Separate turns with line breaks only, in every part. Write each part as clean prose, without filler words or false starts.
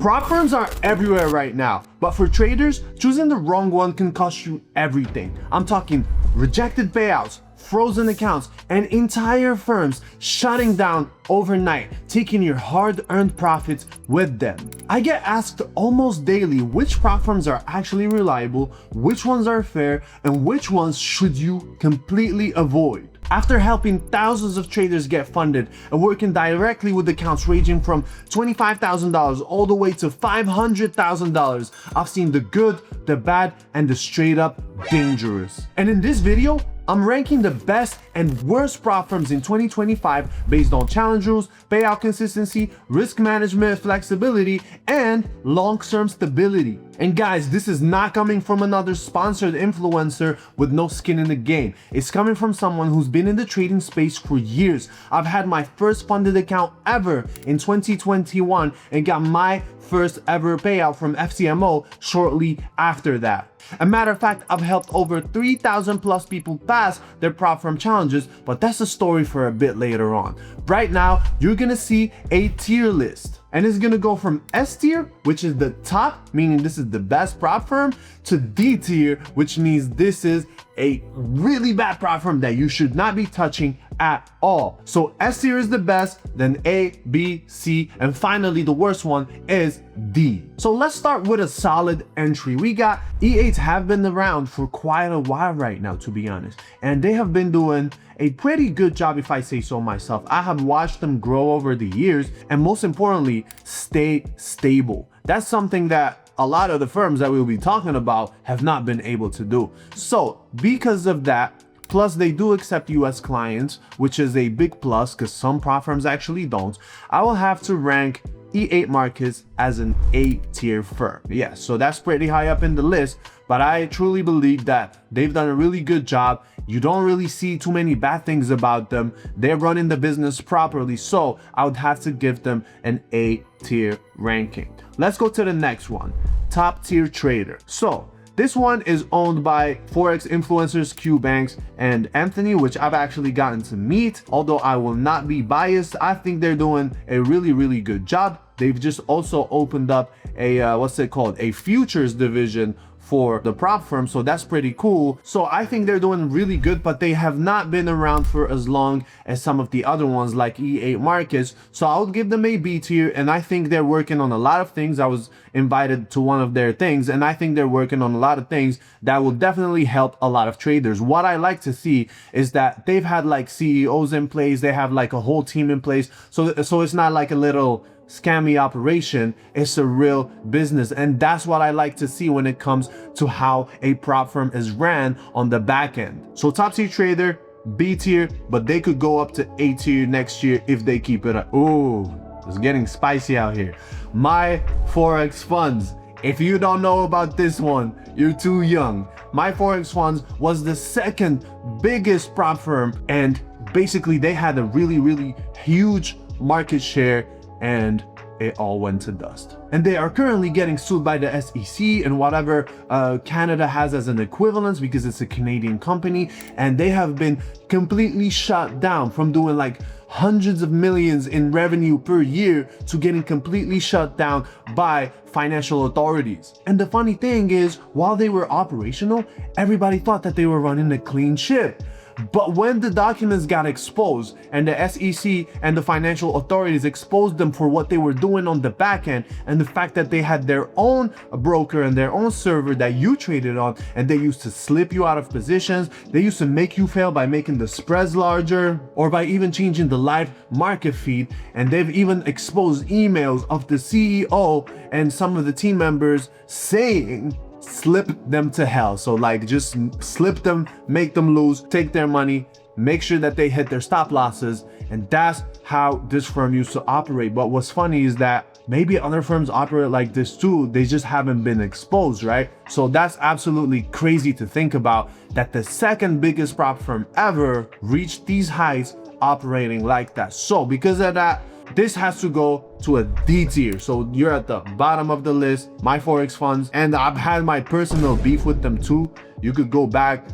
Prop firms are everywhere right now, but for traders, choosing the wrong one can cost you everything. I'm talking rejected payouts, frozen accounts, and entire firms shutting down overnight, taking your hard-earned profits with them. I get asked almost daily which prop firms are actually reliable, which ones are fair, and which ones should you completely avoid. After helping thousands of traders get funded and working directly with accounts ranging from $25,000 all the way to $500,000, I've seen the good, the bad, and the straight up dangerous. And in this video, I'm ranking the best and worst prop firms in 2025 based on challenge rules, payout consistency, risk management flexibility, and long-term stability. And guys, this is not coming from another sponsored influencer with no skin in the game. It's coming from someone who's been in the trading space for years. I've had my first funded account ever in 2021 and got my first ever payout from FCMO shortly after that. A matter of fact, I've helped over 3,000 plus people pass their prop firm challenges, but that's a story for a bit later on. Right now, you're gonna see a tier list. And it's gonna go from S tier, which is the top, meaning this is the best prop firm, to D tier, which means this is a really bad prop firm that you should not be touching at all. So S tier is the best, then A, B, C, and finally the worst one is D. So let's start with a solid entry. We got E8s have been around for quite a while right now, to be honest, and they have been doing a pretty good job, if I say so myself. I have watched them grow over the years and most importantly, stay stable. That's something that a lot of the firms that we'll be talking about have not been able to do. So because of that, plus they do accept US clients, which is a big plus because some prop firms actually don't, I will have to rank E8 Markets as an A tier firm. Yeah, so that's pretty high up in the list, but I truly believe that they've done a really good job. You don't really see too many bad things about them. They're running the business properly, so I would have to give them an A tier ranking. Let's go to the next one, top tier trader. So this one is owned by Forex influencers Q Banks and Anthony, which I've actually gotten to meet. Although I will not be biased, I think they're doing a really good job. They've just also opened up a a futures division for the prop firm, so that's pretty cool. So I think they're doing really good, but they have not been around for as long as some of the other ones like E8 Markets, so I would give them a B tier, and I think they're working on a lot of things. I was invited to one of their things, and I think they're working on a lot of things that will definitely help a lot of traders. What I like to see is that they've had like CEOs in place, they have like a whole team in place, so it's not like a little scammy operation, it's a real business. And that's what I like to see when it comes to how a prop firm is ran on the back end. So top tier trader, B tier, but they could go up to A tier next year if they keep it up. Ooh, it's getting spicy out here. My Forex funds. If you don't know about this one, you're too young. My Forex funds was the second biggest prop firm, and basically they had a really huge market share, and it all went to dust. And they are currently getting sued by the SEC and whatever Canada has as an equivalence, because it's a Canadian company, and they have been completely shut down from doing like hundreds of millions in revenue per year to getting completely shut down by financial authorities. And the funny thing is, while they were operational, everybody thought that they were running a clean ship. But when the documents got exposed and the SEC and the financial authorities exposed them for what they were doing on the back end, and the fact that they had their own broker and their own server that you traded on, and they used to slip you out of positions, they used to make you fail by making the spreads larger or by even changing the live market feed, and they've even exposed emails of the CEO and some of the team members saying slip them to hell. So like just slip them, make them lose, take their money, make sure that they hit their stop losses. And that's how this firm used to operate. But what's funny is that maybe other firms operate like this too, they just haven't been exposed, right? So that's absolutely crazy to think about, that the second biggest prop firm ever reached these heights operating like that. So because of that, this has to go to a D tier. So you're at the bottom of the list, my Forex funds, and I've had my personal beef with them too. You could go back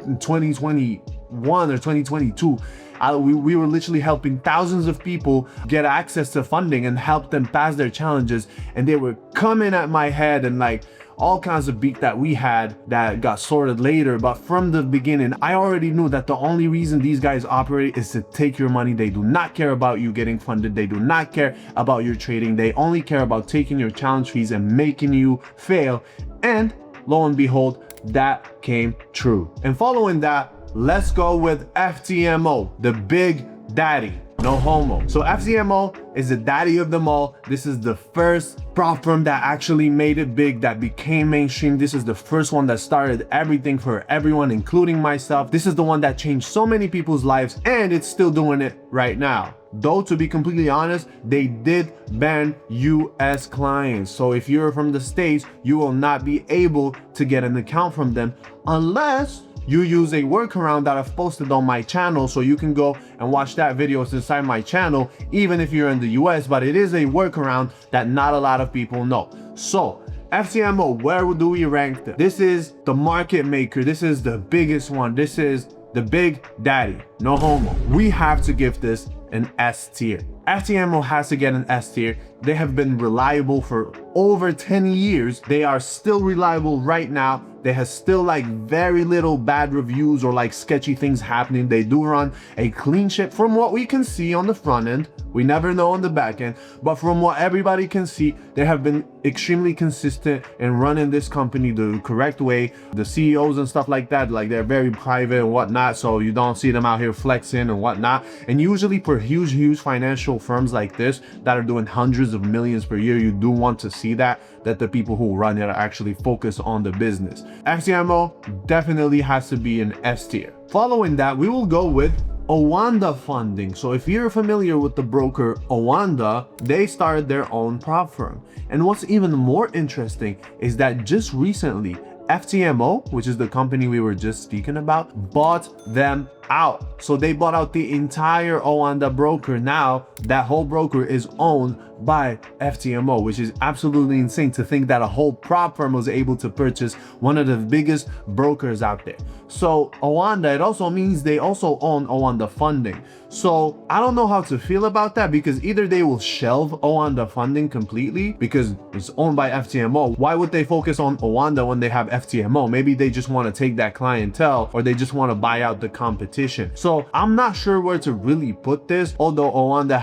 in 2021 or 2022 We were literally helping thousands of people get access to funding and help them pass their challenges. And they were coming at my head and like all kinds of beef that we had that got sorted later. But from the beginning, I already knew that the only reason these guys operate is to take your money. They do not care about you getting funded. They do not care about your trading. They only care about taking your challenge fees and making you fail. And lo and behold, that came true. And following that, let's go with FTMO, the big daddy. No homo. So FTMO is the daddy of them all. This is the first prop firm that actually made it big, that became mainstream. This is the first one that started everything for everyone, including myself. This is the one that changed so many people's lives, and it's still doing it right now. Though, to be completely honest, they did ban US clients. So if you're from the States, you will not be able to get an account from them unless you use a workaround that I've posted on my channel. So you can go and watch that video. It's inside my channel, even if you're in the US, but it is a workaround that not a lot of people know. So FTMO, where do we rank this? This is the market maker. This is the biggest one. This is the big daddy. No homo. We have to give this an S tier. FTMO has to get an S tier. They have been reliable for over 10 years. They are still reliable right now. They have still like very little bad reviews or like sketchy things happening. They do run a clean ship from what we can see on the front end. We never know on the back end, but from what everybody can see, they have been extremely consistent in running this company the correct way. The CEOs and stuff like that, like they're very private and whatnot, so you don't see them out here flexing and whatnot. And usually for huge financial firms like this that are doing hundreds of millions per year, you do want to see that the people who run it are actually focused on the business. FTMO definitely has to be an S tier. Following that, we will go with Owanda Funding. So if you're familiar with the broker Owanda, they started their own prop firm. And what's even more interesting is that just recently, FTMO, which is the company we were just speaking about, bought them out. So they bought out the entire Owanda broker. Now that whole broker is owned by FTMO, which is absolutely insane to think that a whole prop firm was able to purchase one of the biggest brokers out there. So Owanda, it also means they also own Owanda Funding. So I don't know how to feel about that, because either they will shelve Owanda Funding completely because it's owned by FTMO. Why would they focus on Owanda when they have FTMO? Maybe they just want to take that clientele, or they just want to buy out the competition. So I'm not sure where to really put this, although Owanda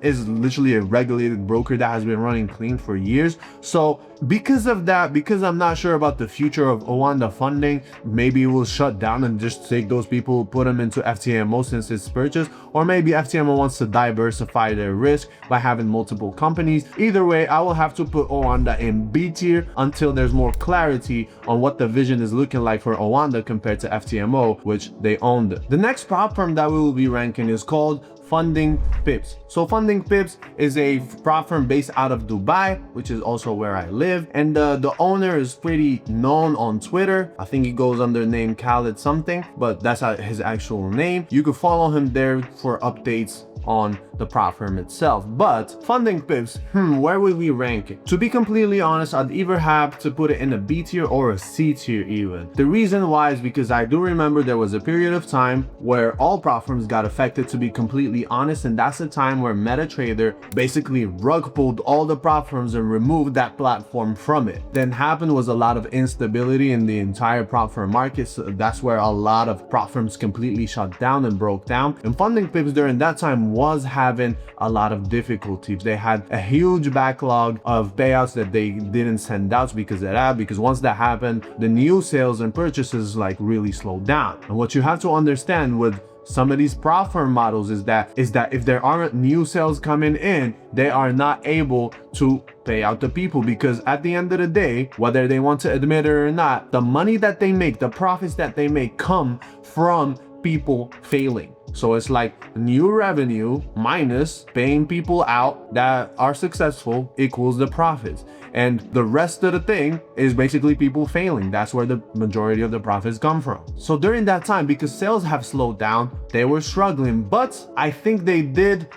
is literally a regulated broker that has been running clean for years. So because of that, because I'm not sure about the future of Owanda Funding, maybe we'll shut down and just take those people, put them into FTMO since it's purchased, or maybe FTMO wants to diversify their risk by having multiple companies. Either way, I will have to put Owanda in B tier until there's more clarity on what the vision is looking like for Owanda compared to FTMO, which they owned. The next prop firm that we will be ranking is called Funding Pips. So Funding Pips is a prop firm based out of Dubai, which is also where I live. And the owner is pretty known on Twitter. I think he goes under the name Khaled something, but that's his actual name. You can follow him there for updates on the prop firm itself. But Funding Pips, where would we rank it? To be completely honest, I'd either have to put it in a B tier or a C tier even. The reason why is because I do remember there was a period of time where all prop firms got affected, to be completely honest, and that's the time where MetaTrader basically rug pulled all the prop firms and removed that platform from it. Then happened was a lot of instability in the entire prop firm market, so that's where a lot of prop firms completely shut down and broke down. And Funding Pips during that time was having a lot of difficulties. They had a huge backlog of payouts that they didn't send out because of that, because once that happened, the new sales and purchases like really slowed down. And what you have to understand with some of these prop firm models is that if there aren't new sales coming in, they are not able to pay out the people, because at the end of the day, whether they want to admit it or not, the money that they make, the profits that they make come from people failing. So it's like new revenue minus paying people out that are successful equals the profits. And the rest of the thing is basically people failing. That's where the majority of the profits come from. So during that time, because sales have slowed down, they were struggling, but I think they did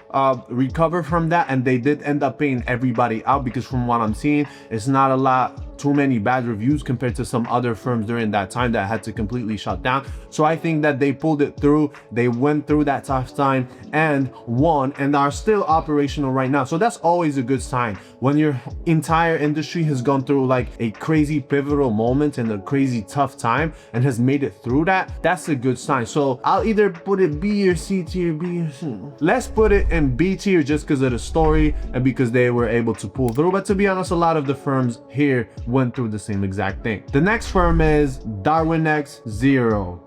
recover from that, and they did end up paying everybody out, because from what I'm seeing, it's not a lot too many bad reviews compared to some other firms during that time that had to completely shut down. So I think that they pulled it through. They went through that tough time and won, and are still operational right now. So that's always a good sign. When your entire industry has gone through like a crazy pivotal moment and a crazy tough time and has made it through that, that's a good sign. So I'll either put it B or C tier, B or C. Let's put it in B tier just because of the story and because they were able to pull through. But to be honest, a lot of the firms here went through the same exact thing. The next firm is Darwinex Zero.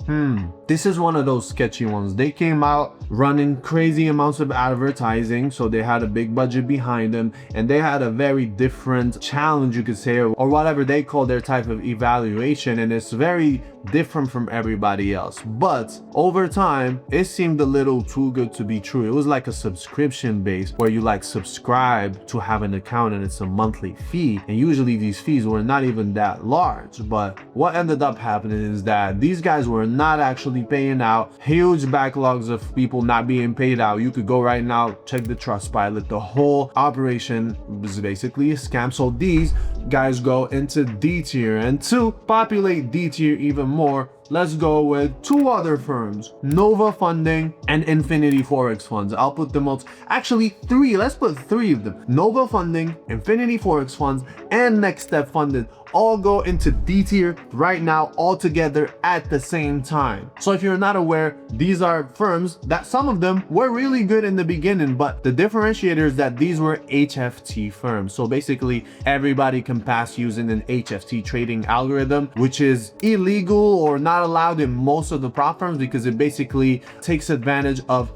This is one of those sketchy ones. They came out running crazy amounts of advertising, so they had a big budget behind them, and they had a very different challenge, you could say, or whatever they call their type of evaluation, and it's very different from everybody else. But over time, it seemed a little too good to be true. It was like a subscription base where you like subscribe to have an account and it's a monthly fee, and usually these fees were not even that large. But what ended up happening is that these guys were not actually paying out. Huge backlogs of people not being paid out. You could go right now, check the Trustpilot. The whole operation was basically a scam. So these guys go into D tier, and to populate D tier even more, let's go with two other firms, Nova Funding and Infinity Forex Funds. I'll put them all, actually three, let's put three of them. Nova Funding, Infinity Forex Funds, and Next Step Funded all go into D tier right now, all together at the same time. So if you're not aware, these are firms that some of them were really good in the beginning, but the differentiator is that these were HFT firms. So basically everybody can pass using an HFT trading algorithm, which is illegal or not allowed in most of the prop firms because it basically takes advantage of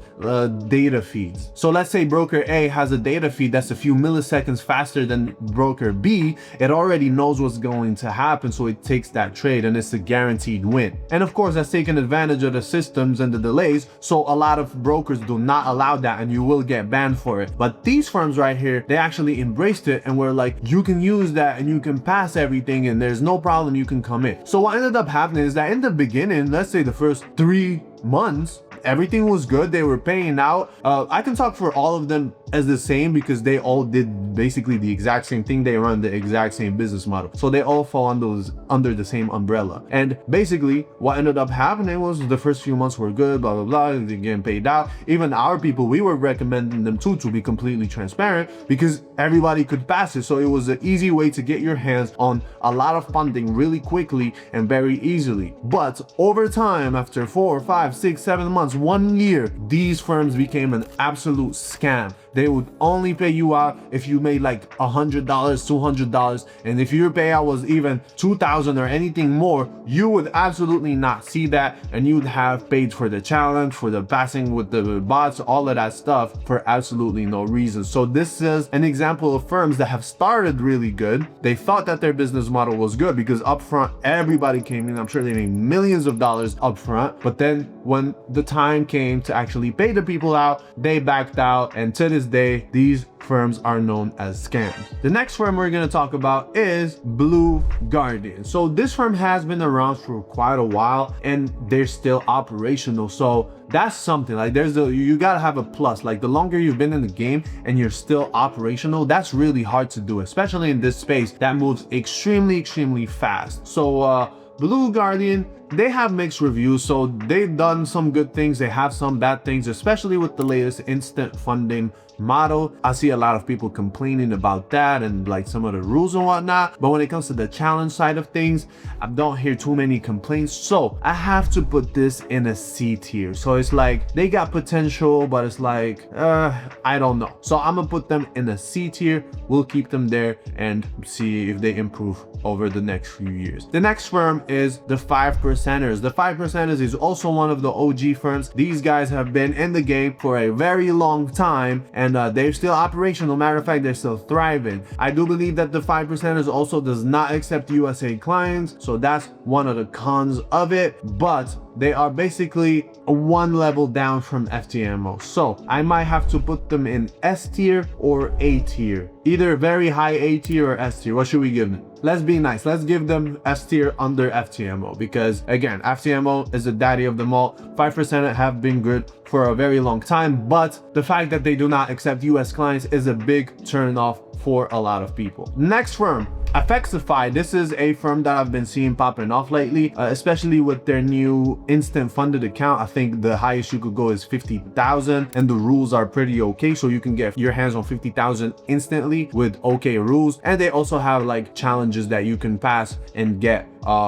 data feeds. So let's say broker A has a data feed that's a few milliseconds faster than broker B. It already knows what's going to happen, so it takes that trade and it's a guaranteed win. And of course, that's taking advantage of the systems and the delays, so a lot of brokers do not allow that and you will get banned for it. But these firms right here, they actually embraced it and were like, you can use that and you can pass everything and there's no problem, you can come in. So what ended up happening is that in the beginning, let's say the first 3 months, everything was good. They were paying out. I can talk for all of them as the same because they all did basically the exact same thing. They run the exact same business model. So they all fall under the same umbrella. And basically what ended up happening was the first few months were good, blah, blah, blah. They're getting paid out. Even our people, we were recommending them to be completely transparent because everybody could pass it. So it was an easy way to get your hands on a lot of funding really quickly and very easily. But over time, after 4, 5, 6, 7 months, 1 year, these firms became an absolute scam. They would only pay you out if you made like $100, $200, and if your payout was even $2,000 or anything more, you would absolutely not see that, and you'd have paid for the challenge, for the passing with the bots, all of that stuff for absolutely no reason. So this is an example of firms that have started really good. They thought that their business model was good because upfront everybody came in. I'm sure they made millions of dollars upfront, but then when the time came to actually pay the people out, they backed out, and to this day, these firms are known as scams. The next firm we're going to talk about is Blue Guardian. So this firm has been around for quite a while and they're still operational. So that's something. Like you gotta have a plus. Like the longer you've been in the game and you're still operational, that's really hard to do, especially in this space that moves extremely fast. So Blue Guardian, they have mixed reviews. So they've done some good things, they have some bad things, especially with the latest instant funding model. I see a lot of people complaining about that and like some of the rules and whatnot, but when it comes to the challenge side of things, I don't hear too many complaints. So I have to put this in a C tier. So it's like they got potential, but it's like I don't know. So I'm gonna put them in a C tier. We'll keep them there and see if they improve over the next few years. The next firm is the 5%ers. The 5%ers is also one of the OG firms. These guys have been in the game for a very long time and they're still operational. Matter of fact, they're still thriving. I do believe that the 5%ers also does not accept USA clients, so that's one of the cons of it, but they are basically one level down from FTMO. So I might have to put them in S tier or A tier, either very high A tier or S tier. What should we give them? Let's be nice. Let's give them S tier under FTMO because again, FTMO is the daddy of them all. 5% have been good for a very long time, but the fact that they do not accept US clients is a big turn off for a lot of people. Next firm, FXify, this is a firm that I've been seeing popping off lately, especially with their new instant funded account. I think the highest you could go is 50,000, and the rules are pretty okay. So you can get your hands on 50,000 instantly with okay rules. And they also have like challenges that you can pass and get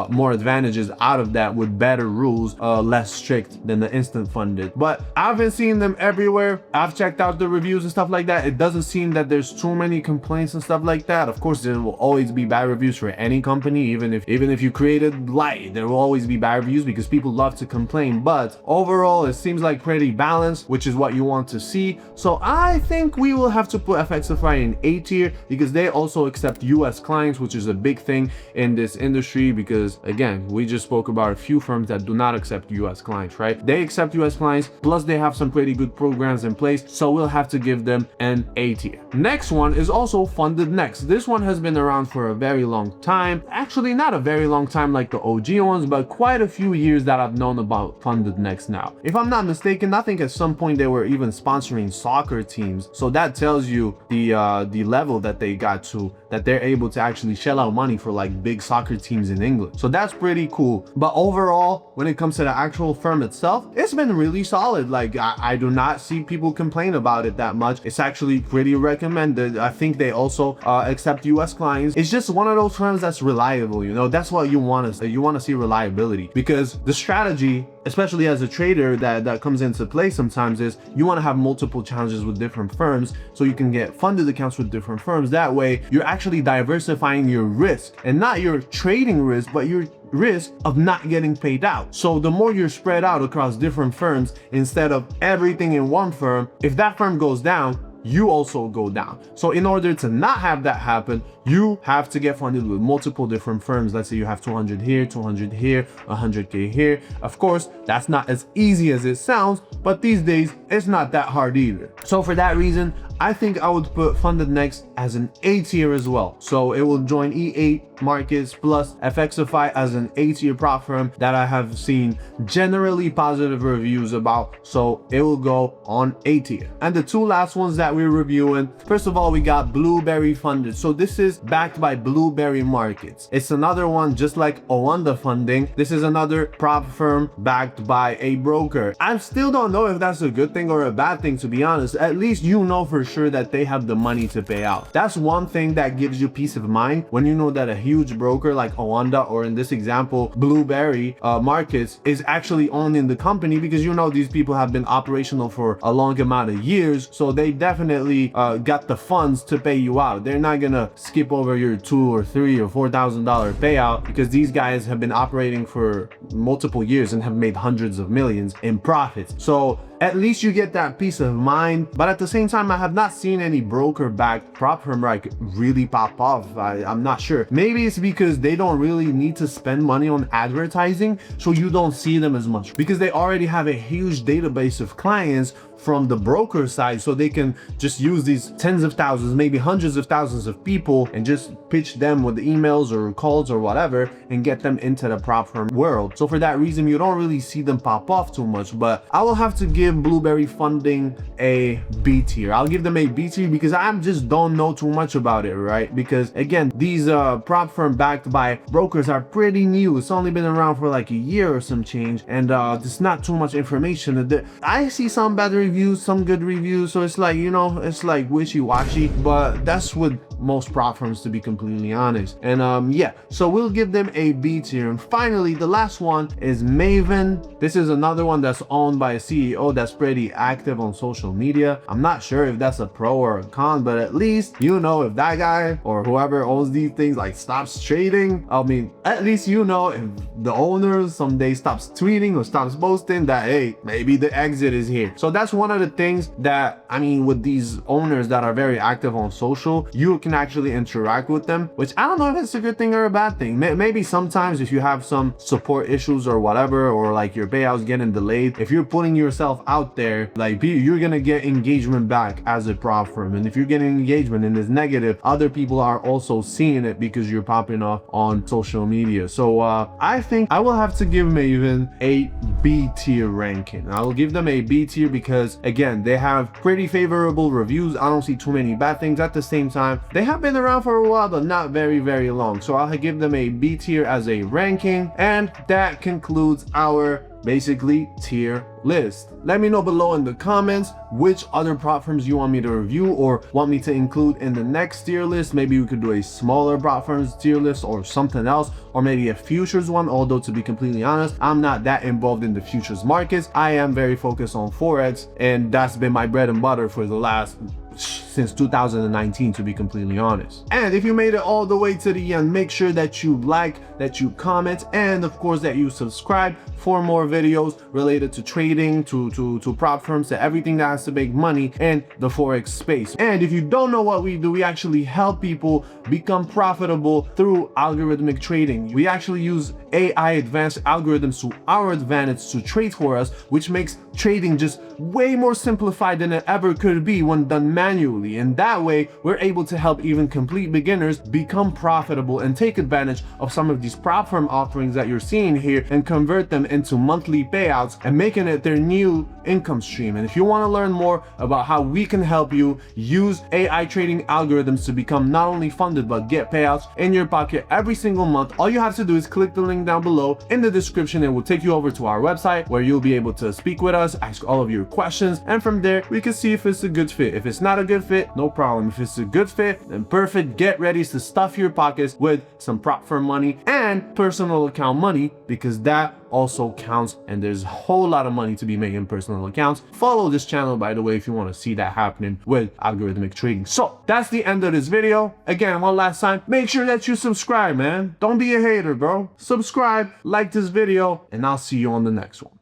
more advantages out of that with better rules, less strict than the instant funded. But I've been seeing them everywhere. I've checked out the reviews and stuff like that. It doesn't seem that there's too many complaints and stuff like that. Of course, there will always be bad reviews for any company. Even if you created light, there will always be bad reviews because people love to complain. But overall, it seems like pretty balanced, which is what you want to see. So I think we will have to put FXify in A tier because they also accept US clients, which is a big thing in this industry. Because again, we just spoke about a few firms that do not accept US clients, right? They accept US clients, plus they have some pretty good programs in place, so we'll have to give them an A tier. Next one is also Funded Next. This one has been around for a very long time. Actually, not a very long time like the OG ones, but quite a few years that I've known about Funded Next now. If I'm not mistaken, I think at some point they were even sponsoring soccer teams. So that tells you the level that they got to, that they're able to actually shell out money for like big soccer teams in England. So that's pretty cool. But overall, when it comes to the actual firm itself, it's been really solid. Like I do not see people complain about it that much. It's actually pretty recommended. I think they also accept US clients. It's just one of those firms that's reliable, you know. That's what you want to see. You want to see reliability, because the strategy, especially as a trader, that comes into play sometimes is you want to have multiple challenges with different firms so you can get funded accounts with different firms. That way you're actually diversifying your risk, and not your trading risk, but your risk of not getting paid out. So the more you're spread out across different firms instead of everything in one firm, if that firm goes down, you also go down. So in order to not have that happen, you have to get funded with multiple different firms. Let's say you have 200 here, 200 here, 100K here. Of course, that's not as easy as it sounds, but these days it's not that hard either. So for that reason, I think I would put Funded Next as an A tier as well. So it will join E8 Markets plus FXify as an A tier prop firm that I have seen generally positive reviews about. So it will go on A tier. And the two last ones that we're reviewing, first of all, we got Blueberry Funded. So this is backed by Blueberry Markets. It's another one just like Owanda Funding. This is another prop firm backed by a broker. I still don't know if that's a good thing or a bad thing, to be honest. At least you know for sure that they have the money to pay out. That's one thing that gives you peace of mind when you know that a huge broker like Owanda, or in this example Blueberry Markets, is actually owning the company, because you know these people have been operational for a long amount of years, so they definitely got the funds to pay you out. They're not gonna skip over your $2,000 or $3,000 or $4,000 payout, because these guys have been operating for multiple years and have made hundreds of millions in profits. So at least you get that peace of mind. But at the same time, I have not seen any broker-backed prop firm like really pop off. I'm not sure. Maybe it's because they don't really need to spend money on advertising, so you don't see them as much, because they already have a huge database of clients from the broker side, so they can just use these tens of thousands, maybe hundreds of thousands of people, and just pitch them with emails or calls or whatever and get them into the prop firm world. So for that reason, you don't really see them pop off too much. But I will have to give Blueberry Funding a B tier. I'll give them a B tier because I just don't know too much about it, right? Because again, these prop firm backed by brokers are pretty new. It's only been around for like a year or some change, and there's not too much information. I see some bad reviews, some good reviews, so it's like, you know, it's like wishy-washy, but that's with most prop firms, to be completely honest. And yeah, so we'll give them a B tier. And finally, the last one is Maven. This is another one that's owned by a CEO that's pretty active on social media. I'm not sure if that's a pro or a con, but at least you know, if that guy or whoever owns these things like stops trading, I mean, at least you know, if the owner someday stops tweeting or stops posting, that hey, maybe the exit is here. So that's one of the things that, I mean, with these owners that are very active on social, you can actually interact with them, which I don't know if it's a good thing or a bad thing. Maybe sometimes if you have some support issues or whatever, or like your payouts getting delayed, if you're putting yourself out there, like you're gonna get engagement back as a prop firm. And if you're getting engagement and it's negative, other people are also seeing it because you're popping off on social media. So I think I will have to give Maven a B tier ranking. I will give them a B tier because, again, they have pretty favorable reviews. I don't see too many bad things. At the same time, they have been around for a while, but not very, very long. So I'll give them a B tier as a ranking. And that concludes our basically tier list. Let me know below in the comments which other prop firms you want me to review or want me to include in the next tier list. Maybe we could do a smaller prop firms tier list or something else, or maybe a futures one. Although, to be completely honest, I'm not that involved in the futures markets. I am very focused on Forex, and that's been my bread and butter for the last since 2019, to be completely honest. And if you made it all the way to the end, make sure that you like, that you comment, and of course that you subscribe for more videos related to trading, to prop firms, to everything that has to make money in the Forex space. And if you don't know what we do, we actually help people become profitable through algorithmic trading. We actually use AI advanced algorithms to our advantage to trade for us, which makes trading just way more simplified than it ever could be when done manually. And that way, we're able to help even complete beginners become profitable and take advantage of some of these prop firm offerings that you're seeing here and convert them into monthly payouts and making it their new income stream. And if you want to learn more about how we can help you use AI trading algorithms to become not only funded but get payouts in your pocket every single month, all you have to do is click the link down below in the description. It will take you over to our website where you'll be able to speak with us, ask all of your questions, and from there we can see if it's a good fit. If it's not a good fit, no problem. If it's a good fit, then perfect. Get ready to stuff your pockets with some prop firm money and personal account money, because that also counts, and there's a whole lot of money to be made in personal accounts. Follow this channel, by the way, if you want to see that happening with algorithmic trading. So that's the end of this video. Again, one last time, make sure that you subscribe, man. Don't be a hater, bro. Subscribe, like this video, and I'll see you on the next one.